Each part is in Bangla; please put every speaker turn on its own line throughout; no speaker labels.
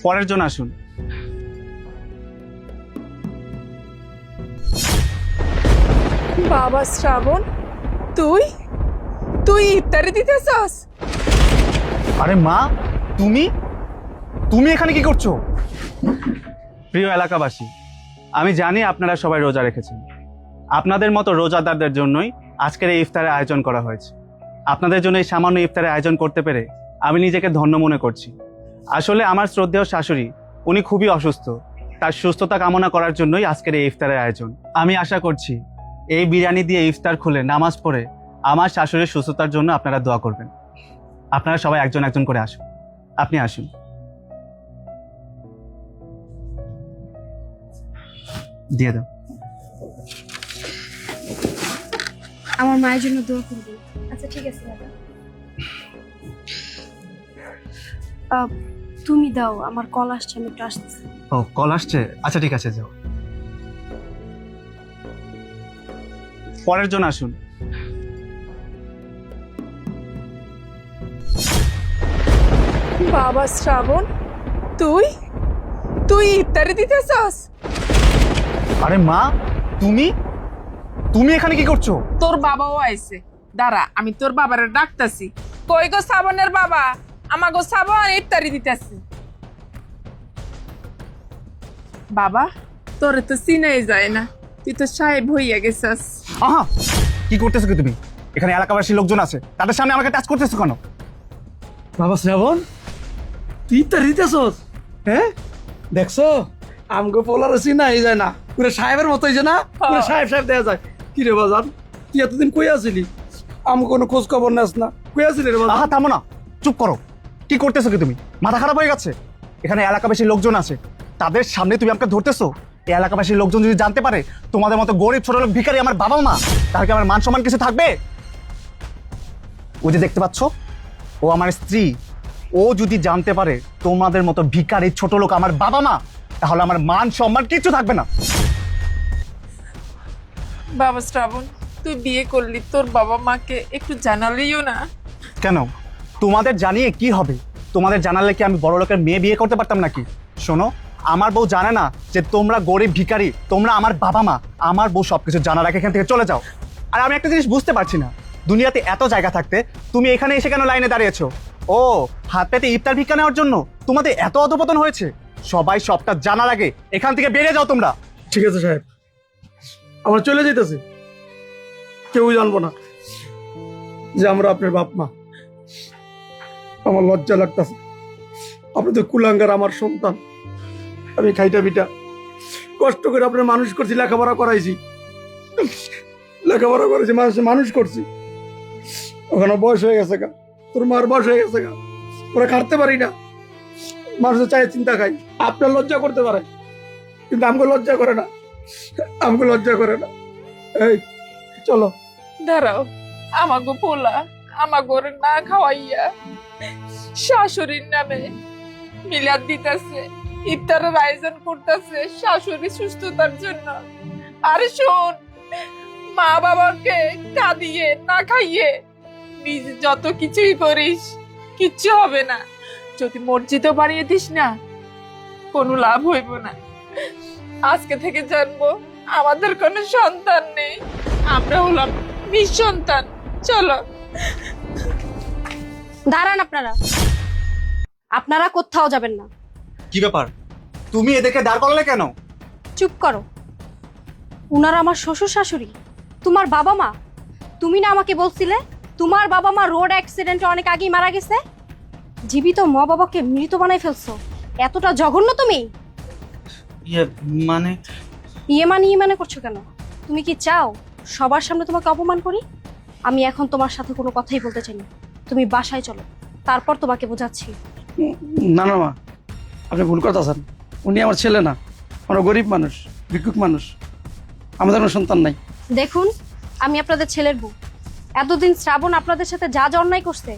পরের জন আসুন।
বাবা শ্রাবণ, তুই তুই ইফতারি দিতেছস?
আরে মা, তুমি তুমি এখানে কি করছো? প্রিয় এলাকাবাসী, আমি জানি আপনারা সবাই রোজা রেখেছেন। আপনাদের মতো রোজাদারদের জন্যই আজকের এই ইফতারের আয়োজন করা হয়েছে। আপনাদের জন্য এই সামান্য ইফতারের আয়োজন করতে পেরে আমি নিজেকে ধন্য মনে করছি। আসলে আমার শ্রদ্ধেয় শাশুড়ি উনি খুবই অসুস্থ, তার সুস্থতা কামনা করার জন্যই আজকের এই ইফতারের আয়োজন। আমি আশা করছি এই বিরিয়ানি দিয়ে ইফতার খুলে নামাজ পড়ে আমার শাশুড়ির সুস্থতার জন্য আপনারা দোয়া করবেন। আপনারা সবাই একজন একজন করে আসুন। আপনি আসুন। দিয়ে দাও।
আমার মায়ের জন্য দোয়া করবেন। আচ্ছা ঠিক আছে দাদা। তুমি দাও, আমার কল আসছে, আমি একটু আসতেছি।
ও, কল আসছে? আচ্ছা ঠিক আছে, যাও। পরের জন আসুন।
বাবা শ্রাবণ, তুই তুই ইফতারি দিতেছস?
আরে মা, তুমি তুমি এখানে কি করছো?
তোর বাবাও আইছে, দাঁড়া আমি তোর বাবারে ডাকতাছি। কই গো শ্রাবণের বাবা, আমাগো শ্রাবণ ইফতারি দিতেছে। বাবা, তোরে তো চিনাই যায় না, তুই তো সাহেব হইয়া গেছস।
আহা, কি করতেছো কি তুমি? এখানে এলাকাবাসী লোকজন আছে, তাদের সামনে আমাকে টাচ করতেছো কেন?
বাবা শ্রাবণ, তুই তো রিতেছস? হ্যাঁ, দেখছো আমগো পোলার চিনা এই যায় না, পুরো সাহেবের মতো হয়েছে না, পুরো সাহেব সাহেব দেয়া যায়। কি রে বাজান, তুই এতদিন কই আছিলি? আমি কোনো খোঁজ খবর নেস না, কই আছিলি রে বাজান?
আহা থামো না, চুপ করো। কি করতেছো কি তুমি? মাথা খারাপ হয়ে গেছে? এখানে এলাকাবাসী লোকজন আছে, তাদের সামনে তুমি আমাকে ধরতেছো? এই এলাকাবাসী লোকজন যদি জানতে পারে তোমাদের মতো গরিব ছোট লোক ভিখারি আমার বাবা মা, তাহলে কি আমার মান সম্মান কিছু থাকবে? ওই যে দেখতে পাচ্ছ, ও আমার স্ত্রী। ও যদি জানতে পারে তোমাদের মতো ভিখারি ছোট লোক আমার বাবা মা, তাহলে আমার মান সম্মান কিছু থাকবে না।
বাবা শ্রাবণ, তুই বিয়ে করলি, তোর বাবা মাকে একটু জানালিও না?
কেন, তোমাদের জানিয়ে কি হবে? তোমাদের জানালে কি আমি বড় লোকের মেয়ে বিয়ে করতে পারতাম নাকি? শোনো, আমার বউ জানে না যে তোমরা গরিব ভিখারি, তোমরা আমার বাবা মা। আমার বউ সবকিছু জানার আগে এখান থেকে চলে যাও। আর আমি একটা জিনিস বুঝতে পারছি না, দুনিয়াতে এত জায়গা থাকতে তুমি এখানে এসে কেন লাইনে দাঁড়িয়েছো? ও, হাত পেতে ইফতার ভিক্ষা নেওয়ার জন্য তোমাদের এত অধপতন হয়েছে? সবাই সবটা জানার আগে এখান থেকে বেরিয়ে যাও তোমরা।
ঠিক আছে সাহেব, আমরা চলে যাইতেছি। কেউ জানবো না যে আমরা আপনার বাপ মা। আমার লজ্জা লাগতেছে, আপনি তো কুলাঙ্গার আমার সন্তান। আমি খাইটা বিটা কষ্ট করে আপনার মানুষ করছি, লেখাপড়া করাইছি, লেখাপড়া করেছি, মানুষ করছি। ওখানে বয়স হয়ে গেছে গা, তোর মার বয়স হয়ে গেছে গা, ওরা খাটতে পারি না, মানুষের চাই চিন্তা খাই। আপনার লজ্জা করতে পারে, কিন্তু আমাকে লজ্জা করে না, আমাকে লজ্জা করে না। এই চলো।
দাঁড়াও, আমাগো পোলা আমাগোর না খাওয়াইয়া শাশুড়ির নামে মিলাদ দিতেছে, ইফতারের আয়োজন করতেছে শাশুড়ি সুস্থতার জন্য। আর শোন, মা বাবাকে কাঁদিয়ে না খাইয়ে নিজে যত কিছুই করিস কিচ্ছু হবে না। যদি মসজিদও বাড়িয়ে দিস না, কোনো লাভ হইব না। আজকে থেকে জানবো আমাদের কোনো সন্তান নেই, আমরা হলাম নিঃসন্তান। চলো।
দাঁড়ান আপনারা, আপনারা কোথাও যাবেন না।
কি ব্যাপার, তুমি এদেরকে দাঁড় করালে কেন?
চুপ করো। উনারা আমার শ্বশুর শাশুড়ি, তোমার বাবা মা। তুমি না আমাকে বলছিলে তোমার বাবা মা রোড অ্যাক্সিডেন্টে অনেক আগেই মারা গেছে? জীবিত মা বাবাকে মৃত বানাই ফেলছো, এতটা জঘন্য তুমি?
মানে
ইয়ে মানে করছো কেন? তুমি কি চাও সবার সামনে তোমাকে অপমান করি? আমি এখন তোমার সাথে কোনো কথাই বলতে চাই না। তুমি বাসায় চলো, তারপর তোমাকে বোঝাচ্ছি।
না না মা, আপনি ভুল কথা আছেন। উনি আমার ছেলে না, আমরা গরিব মানুষ, ভিক্ষুক মানুষ, আমাদের কোনো সন্তান নাই।
দেখুন, আমি আপনাদের ছেলের বউ। এতদিন শ্রাবণ আপনাদের সাথে যা যা অন্যায় করছে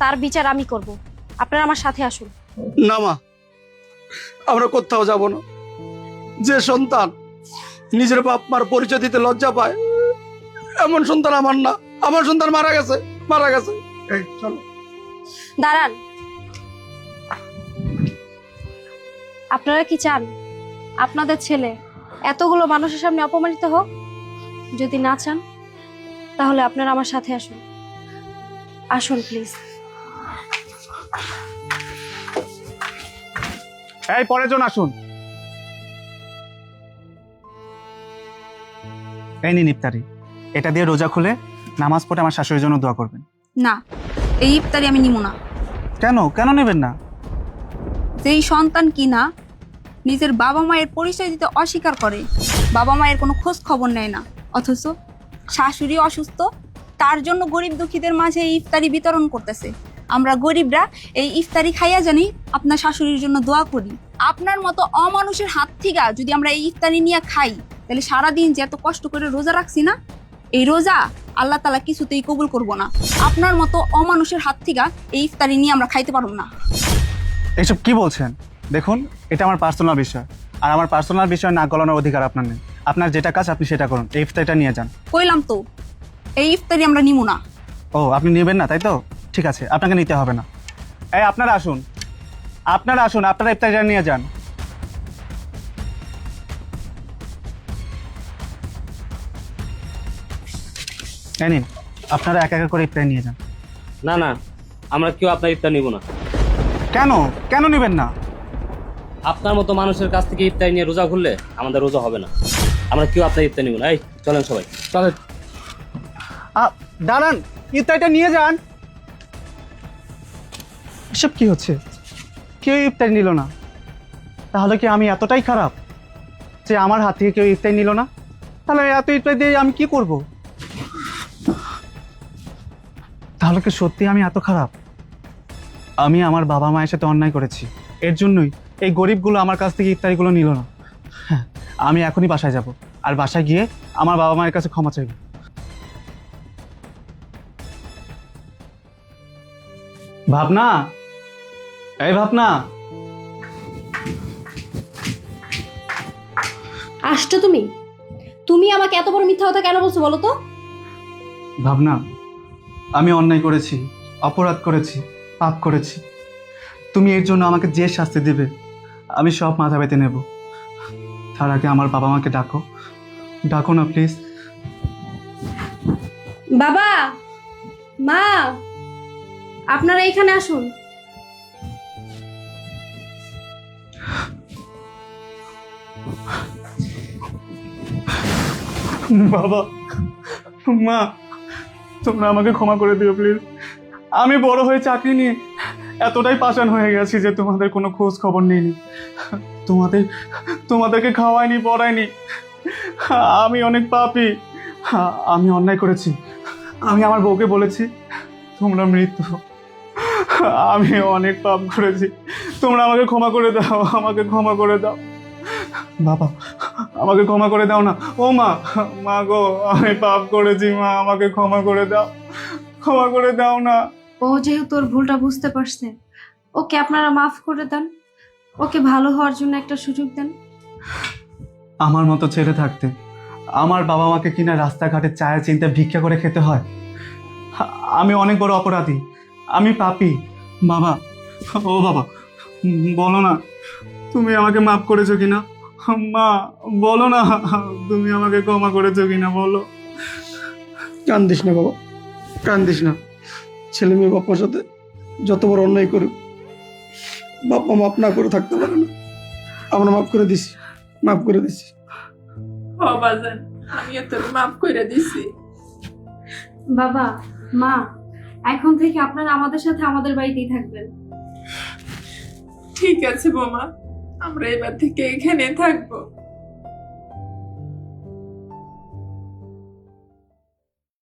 তার বিচার আমি করব। আপনারা আমার সাথে আসুন।
না মা, আমরা কোথাও যাব না। যে সন্তান নিজের বাপ মার পরিচয় দিতে লজ্জা পায়, এমন সন্তান আমার না। আমার সন্তান মারা গেছে, মারা গেছে। এই চলো।
দাঁড়ান, আপনারা কি চান আপনাদের ছেলে এতগুলো মানুষের সামনে অপমানিত হোক? যদি না চান তাহলে আপনারা আমার সাথে আসুন, আসুন প্লিজ।
এই পরের জন আসুন। এই নিন ইফতারি, এটা দিয়ে রোজা খুলে নামাজ পড়ে আমার শাশুড়ির জন্য দোয়া করবেন।
না, এই ইফতারি আমি নিব না।
কেন কেন নেবেন না?
যেই সন্তান কিনা নিজের বাবা মায়ের পরিচয় দিতে অস্বীকার করে, বাবা মায়ের কোনো খোঁজ খবর নেয় না, অথচ শাশুড়ি অসুস্থ, তার জন্য গরিব দুঃখীদের মাঝে এই ইফতারি বিতরণ করতেছে। আমরা গরিবরা এই ইফতারি খাইয়া জানি আপনার শাশুড়ির জন্য দোয়া করি। আপনার মতো অমানুষের হাত থেকে যদি আমরা এই ইফতারি নিয়ে খাই, তাহলে সারাদিন যে এত কষ্ট করে রোজা রাখছি না, এই রোজা আল্লাহ তাআলা কিছুতেই কবুল করব না। আপনার মতো অমানুষের হাত থেকে এই ইফতারি নিয়ে আমরা খাইতে পারব না।
এইসব কি বলছেন? দেখুন, এটা আমার পার্সোনাল বিষয়, আর আমার পার্সোনাল বিষয় না গলানোর অধিকার আপনার নেই। আপনার যেটা কাজ আপনি সেটা করুন, এই ইফতারিটা নিয়ে যান।
কইলাম তো, এই ইফতারি আমরা নিব না।
ও, আপনি নেবেন না তাই তো? ঠিক আছে, আপনাকে নিতে হবে না। এই আপনারা আসুন, আপনারা আসুন, আপনারা ইফতারিটা নিয়ে যান। এই নিন, আপনারা এক এক করে ইফতারি নিয়ে যান।
না না, আমরা কেউ আপনার ইফতার নিব না।
কেন কেন নেবেন না?
আপনার মতো মানুষের কাছ থেকে ইফতার নিয়ে রোজা খুললে আমাদের রোজা হবে না। আমরা কেউ আপনার ইফতার নিব না। এই চলেন সবাই চলেন।
দাঁড়ান, ইফতারিটা নিয়ে যান। এসব কি হচ্ছে? কেউ ইফতারি নিল না? তাহলে কি আমি এতটাই খারাপ যে আমার হাত থেকে কেউ ইফতারি নিল না? তাহলে এত ইফতারি দিয়ে আমি কি করব? তাহলে কি সত্যি আমি এত খারাপ? আমি আমার বাবা মায়ের সাথে অন্যায় করেছি, এর জন্যই এই গরিবগুলো আমার কাছ থেকে ইফতারিগুলো নিল না। হ্যাঁ, আমি এখনই বাসায় যাব, আর বাসায় গিয়ে আমার বাবা মায়ের কাছে ক্ষমা চাইব। ভাবনা, এই ভাবনা।
আসছো তুমি? তুমি আমাকে এত বড় মিথ্যা কথা কেন বলছো বলো তো?
ভাবনা, আমি অন্যায় করেছি, অপরাধ করেছি, পাপ করেছি। তুমি এর জন্য আমাকে যে শাস্তি দেবে আমি সব মাথা পেতে নেব। তার আগে আমার বাবা মাকে ডাকো, ডাকো না প্লিজ।
বাবা, মা, আপনারা এখানে আসুন।
বাবা, মা, তোমরা আমাকে ক্ষমা করে দিও প্লিজ। আমি বড় হয়ে চাকরি নিয়ে এতটাই পাষাণ হয়ে গেছি যে তোমাদের কোনো খোঁজ খবর নেইনি, তোমাদেরকে খাওয়াইনি, পড়াইনি। আমি অনেক পাপী, আমি অন্যায় করেছি। আমি আমার বউকে বলেছি তোমরা মৃত। আমি অনেক পাপ করেছি, তোমরা আমাকে ক্ষমা করে দাও, আমাকে ক্ষমা করে দাও। বাবা, আমাকে ক্ষমা করে দাও না। ও মা, মা গো, আমি পাপ করেছি, মা আমাকে ক্ষমা করে দাও, ক্ষমা করে দাও না।
ও যেহেতু ওর ভুলটা বুঝতে পারছে, ওকে আপনারা মাফ করে দেন, ওকে ভালো হওয়ার জন্য একটা সুযোগ দেন।
আমার মতো ছেলে থাকতে আমার বাবা মাকে কিনা রাস্তাঘাটে চায়ের চিন্তা ভিক্ষা করে খেতে হয়। আমি অনেক বড় অপরাধী, আমি পাপী। বাবা, ও বাবা, বলো না তুমি আমাকে মাফ করেছো কিনা। মা, বলো না তুমি আমাকে ক্ষমা করেছো কিনা, বলো।
কান্দিস না বাবা, কান্দিস না। ছেলে মেয়ে বাপ্পার সাথে যত বড় অন্যায় করুক, বাপ্পা মাফ না করে থাকতে পারে না। আমরা মাফ করে দিছি, মাফ করে দিছি।
ও বাজান, আমিও তোর মাফ করে দিছি।
বাবা, মা, এখন থেকে আপনারা আমাদের সাথে আমাদের বাড়িতেই থাকবেন।
ঠিক আছে বোমা, আমরা এবার থেকে এখানে থাকবো।